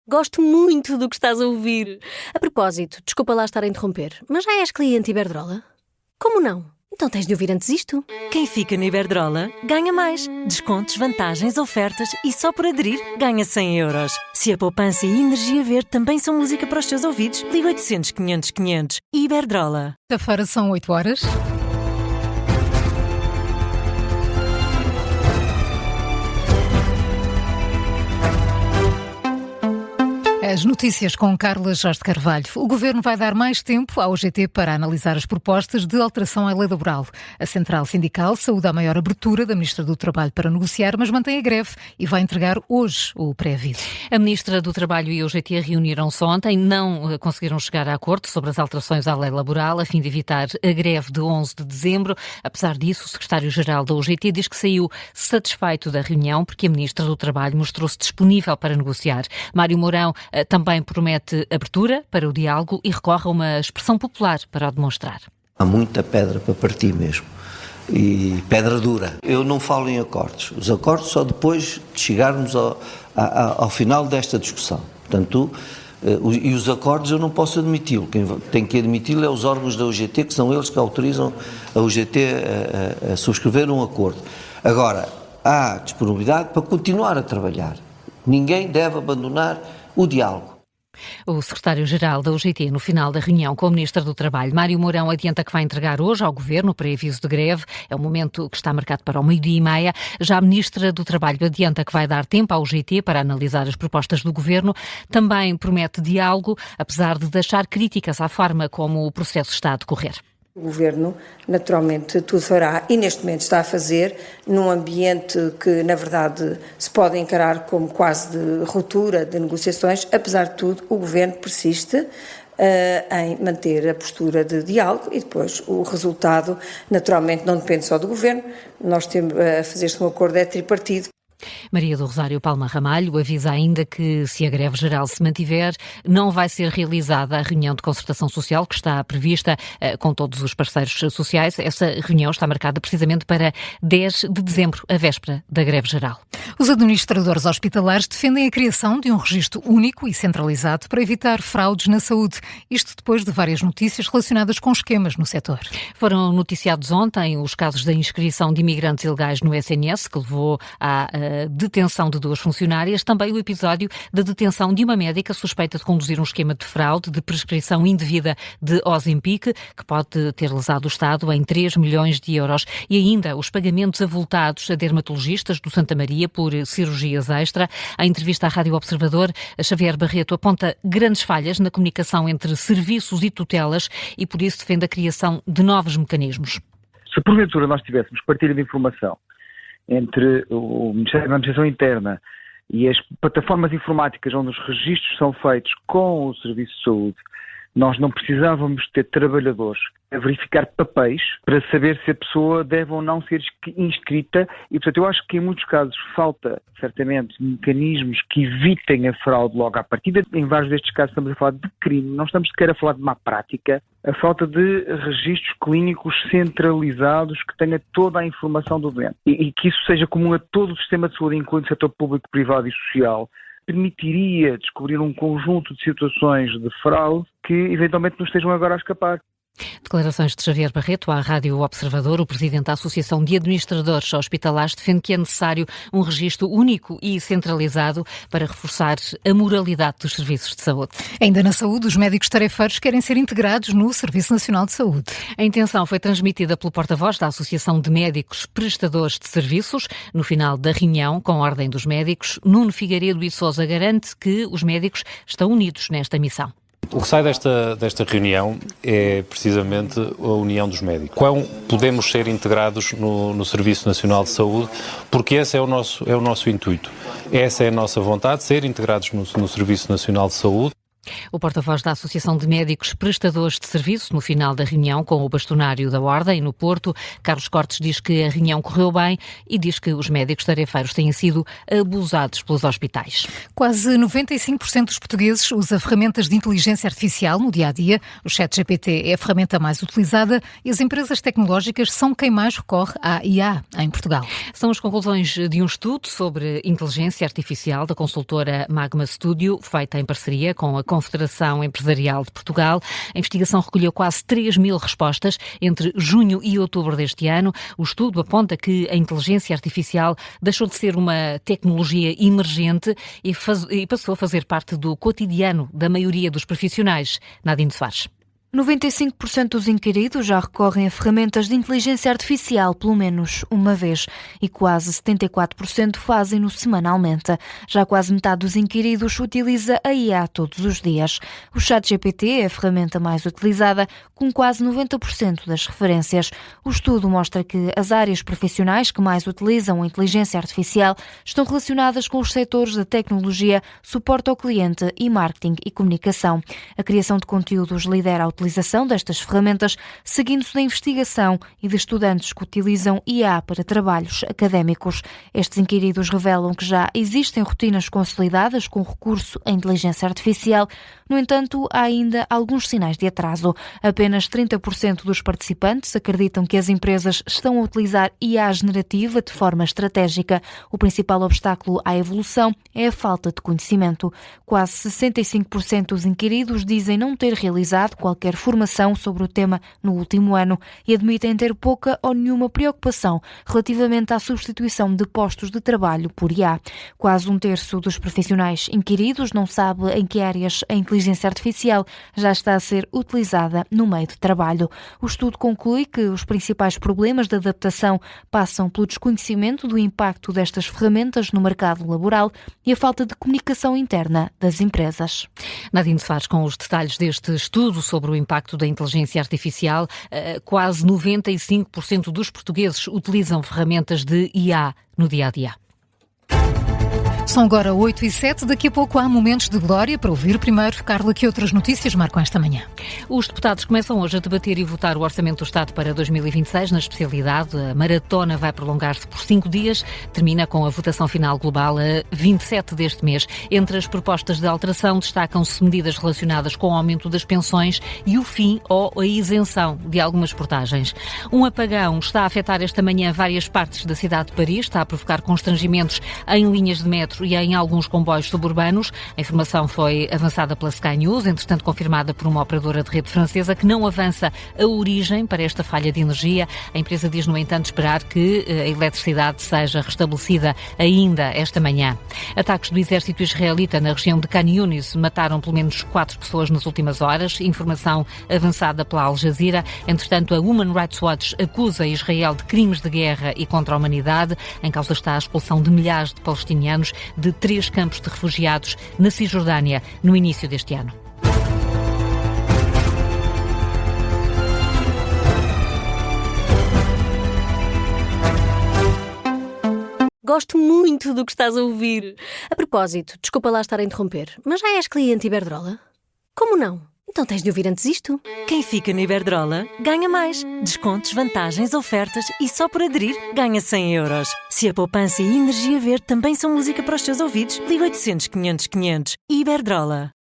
Gosto muito do que estás a ouvir. A propósito, desculpa lá estar a interromper, mas já és cliente Iberdrola? Como não? Então tens de ouvir antes isto. Quem fica na Iberdrola ganha mais. Descontos, vantagens, ofertas e só por aderir ganha 100 euros. Se a poupança e a energia verde também são música para os teus ouvidos, liga 800 500 500. Iberdrola. Quinta-feira são 8 horas. As notícias com Carla Jorge de Carvalho. O Governo vai dar mais tempo à UGT para analisar as propostas de alteração à lei laboral. A Central Sindical saúda a maior abertura da Ministra do Trabalho para negociar, mas mantém a greve e vai entregar hoje o pré-aviso. A Ministra do Trabalho e a UGT reuniram-se ontem, não conseguiram chegar a acordo sobre as alterações à lei laboral, a fim de evitar a greve de 11 de dezembro. Apesar disso, o Secretário-Geral da UGT diz que saiu satisfeito da reunião, porque a Ministra do Trabalho mostrou-se disponível para negociar. Mário Mourão também promete abertura para o diálogo e recorre a uma expressão popular para o demonstrar. Há muita pedra para partir mesmo, e pedra dura. Eu não falo em acordos. Os acordos só depois de chegarmos ao final desta discussão. Portanto, e os acordos eu não posso admiti-lo. Quem tem que admiti-lo é os órgãos da UGT, que são eles que autorizam a UGT a subscrever um acordo. Agora, há disponibilidade para continuar a trabalhar. Ninguém deve abandonar o diálogo. O secretário-geral da UGT, no final da reunião com o Ministro do Trabalho, Mário Mourão, adianta que vai entregar hoje ao Governo o pré-aviso de greve. É um momento que está marcado para o 12h30. Já a Ministra do Trabalho adianta que vai dar tempo à UGT para analisar as propostas do Governo. Também promete diálogo, apesar de deixar críticas à forma como o processo está a decorrer. O Governo, naturalmente, tudo fará e neste momento está a fazer num ambiente que, na verdade, se pode encarar como quase de ruptura de negociações. Apesar de tudo, o Governo persiste em manter a postura de diálogo e depois o resultado, naturalmente, não depende só do Governo. Nós temos a fazer-se um acordo tripartido. Maria do Rosário Palma Ramalho avisa ainda que, se a greve geral se mantiver, não vai ser realizada a reunião de concertação social que está prevista com todos os parceiros sociais. Essa reunião está marcada precisamente para 10 de dezembro, a véspera da greve geral. Os administradores hospitalares defendem a criação de um registro único e centralizado para evitar fraudes na saúde. Isto depois de várias notícias relacionadas com esquemas no setor. Foram noticiados ontem os casos da inscrição de imigrantes ilegais no SNS, que levou à detenção de 2 funcionárias, também o episódio da detenção de uma médica suspeita de conduzir um esquema de fraude de prescrição indevida de Ozempic, que pode ter lesado o Estado em 3 milhões de euros. E ainda os pagamentos avultados a dermatologistas do Santa Maria por cirurgias extra. A entrevista à Rádio Observador, a Xavier Barreto aponta grandes falhas na comunicação entre serviços e tutelas e por isso defende a criação de novos mecanismos. Se porventura nós tivéssemos partilha de informação entre o Ministério da Administração Interna e as plataformas informáticas onde os registros são feitos com o Serviço de Saúde, nós não precisávamos ter trabalhadores a verificar papéis para saber se a pessoa deve ou não ser inscrita e, portanto, eu acho que em muitos casos falta, certamente, mecanismos que evitem a fraude logo à partida. Em vários destes casos estamos a falar de crime, não estamos sequer a falar de má prática. A falta de registros clínicos centralizados que tenha toda a informação do doente e que isso seja comum a todo o sistema de saúde, incluindo o setor público, privado e social, permitiria descobrir um conjunto de situações de fraude que eventualmente nos estejam agora a escapar. Declarações de Xavier Barreto à Rádio Observador. O presidente da Associação de Administradores Hospitalares defende que é necessário um registro único e centralizado para reforçar a moralidade dos serviços de saúde. Ainda na saúde, os médicos tarefeiros querem ser integrados no Serviço Nacional de Saúde. A intenção foi transmitida pelo porta-voz da Associação de Médicos Prestadores de Serviços. No final da reunião, com a Ordem dos Médicos, Nuno Figueiredo e Sousa garante que os médicos estão unidos nesta missão. O que sai desta reunião é precisamente a união dos médicos. Quão podemos ser integrados no Serviço Nacional de Saúde, porque esse é o nosso intuito. Essa é a nossa vontade, ser integrados no Serviço Nacional de Saúde. O porta-voz da Associação de Médicos Prestadores de Serviço, no final da reunião com o bastonário da Ordem, no Porto, Carlos Cortes diz que a reunião correu bem e diz que os médicos tarefeiros têm sido abusados pelos hospitais. Quase 95% dos portugueses usa ferramentas de inteligência artificial no dia-a-dia. O ChatGPT é a ferramenta mais utilizada e as empresas tecnológicas são quem mais recorre à IA em Portugal. São as conclusões de um estudo sobre inteligência artificial da consultora Magma Studio, feita em parceria com a Confederação Empresarial de Portugal. A investigação recolheu quase 3.000 respostas entre junho e outubro deste ano. O estudo aponta que a inteligência artificial deixou de ser uma tecnologia emergente e passou a fazer parte do cotidiano da maioria dos profissionais. Nadine Soares. 95% dos inquiridos já recorrem a ferramentas de inteligência artificial pelo menos uma vez e quase 74% fazem-no semanalmente. Já quase metade dos inquiridos utiliza a IA todos os dias. O ChatGPT é a ferramenta mais utilizada, com quase 90% das referências. O estudo mostra que as áreas profissionais que mais utilizam a inteligência artificial estão relacionadas com os setores da tecnologia, suporte ao cliente e marketing e comunicação. A criação de conteúdos lidera a utilização destas ferramentas, seguindo-se da investigação e de estudantes que utilizam IA para trabalhos académicos. Estes inquiridos revelam que já existem rotinas consolidadas com recurso à inteligência artificial. No entanto, há ainda alguns sinais de atraso. Apenas 30% dos participantes acreditam que as empresas estão a utilizar IA generativa de forma estratégica. O principal obstáculo à evolução é a falta de conhecimento. Quase 65% dos inquiridos dizem não ter realizado qualquer formação sobre o tema no último ano e admitem ter pouca ou nenhuma preocupação relativamente à substituição de postos de trabalho por IA. Quase um terço dos profissionais inquiridos não sabe em que áreas a inteligência artificial já está a ser utilizada no meio de trabalho. O estudo conclui que os principais problemas de adaptação passam pelo desconhecimento do impacto destas ferramentas no mercado laboral e a falta de comunicação interna das empresas. Nadine Soares com os detalhes deste estudo sobre o impacto da inteligência artificial. Quase 95% dos portugueses utilizam ferramentas de IA no dia-a-dia. São agora 8h07, daqui a pouco há momentos de glória para ouvir primeiro. Carla, que outras notícias marcam esta manhã? Os deputados começam hoje a debater e votar o Orçamento do Estado para 2026 na especialidade. A maratona vai prolongar-se por 5 dias, termina com a votação final global a 27 deste mês. Entre as propostas de alteração destacam-se medidas relacionadas com o aumento das pensões e o fim ou a isenção de algumas portagens. Um apagão está a afetar esta manhã várias partes da cidade de Paris, está a provocar constrangimentos em linhas de metro e em alguns comboios suburbanos. A informação foi avançada pela Sky News, entretanto confirmada por uma operadora de rede francesa, que não avança a origem para esta falha de energia. A empresa diz, no entanto, esperar que a eletricidade seja restabelecida ainda esta manhã. Ataques do exército israelita na região de Khan Yunis mataram pelo menos 4 pessoas nas últimas horas. Informação avançada pela Al Jazeera. Entretanto, a Human Rights Watch acusa Israel de crimes de guerra e contra a humanidade. Em causa está a expulsão de milhares de palestinianos de 3 campos de refugiados na Cisjordânia no início deste ano. Gosto muito do que estás a ouvir. A propósito, desculpa lá estar a interromper, mas já és cliente Iberdrola? Como não? Então tens de ouvir antes isto. Quem fica na Iberdrola ganha mais. Descontos, vantagens, ofertas e só por aderir ganha 100 euros. Se a poupança e a energia verde também são música para os teus ouvidos, liga 800 500 500. Iberdrola.